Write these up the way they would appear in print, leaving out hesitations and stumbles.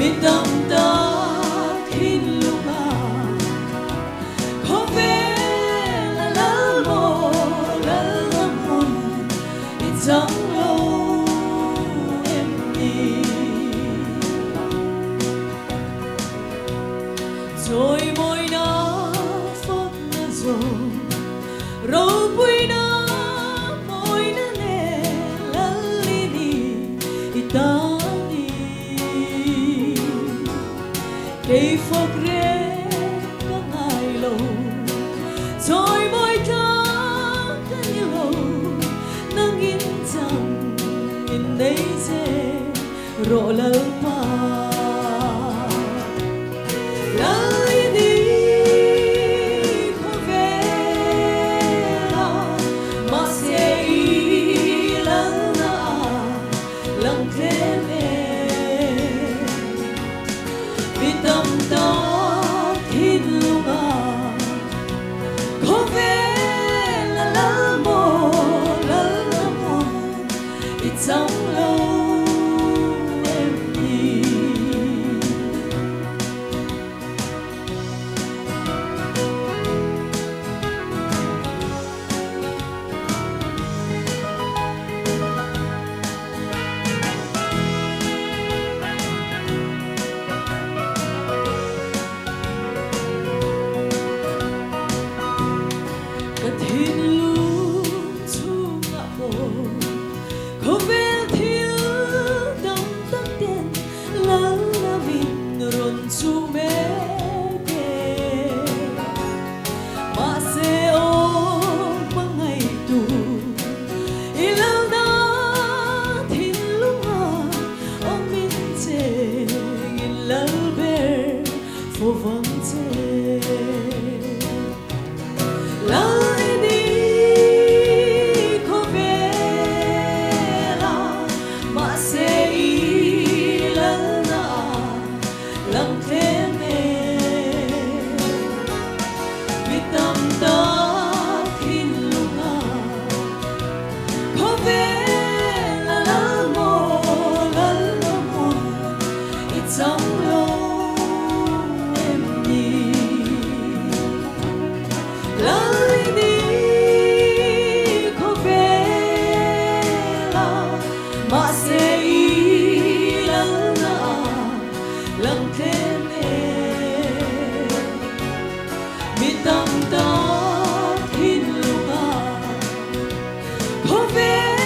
vì tâm ta thiên lunga có vẻ là lỡ mồ lỡ mồn ít chẳng lâu em đi rồi môi nó phớt nó rồi bụi nó môi nó nè lăn li đi ta đi cây phốc rễ có ngày lâu rồi môi ta cái như lâu nâng in rằng in đây dễ rộ lỡ pa vì tâm ta thiên lunga có vẻ là lỡ mồ ít chẳng lâu em đi thiên lưu chung ngã hồ có vẻ thiếu đắm tắc tiền lỡ là vin rộn chu mê kề mà sẽ ôm bằng ngày tù ilau na thiên lưu hà ôm min chê nghìn lỡ bê phố vắng chê chẳng lâu em đi lỡ đi có vẻ là mà sẽ lỡ lặng thêm em vì tâm ta thiên lunga có vẻ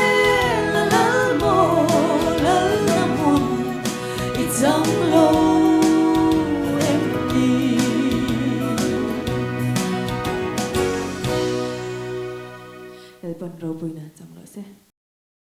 là lỡ mồ ít chẳng lâu em đi El pan robo ina chẳng lo se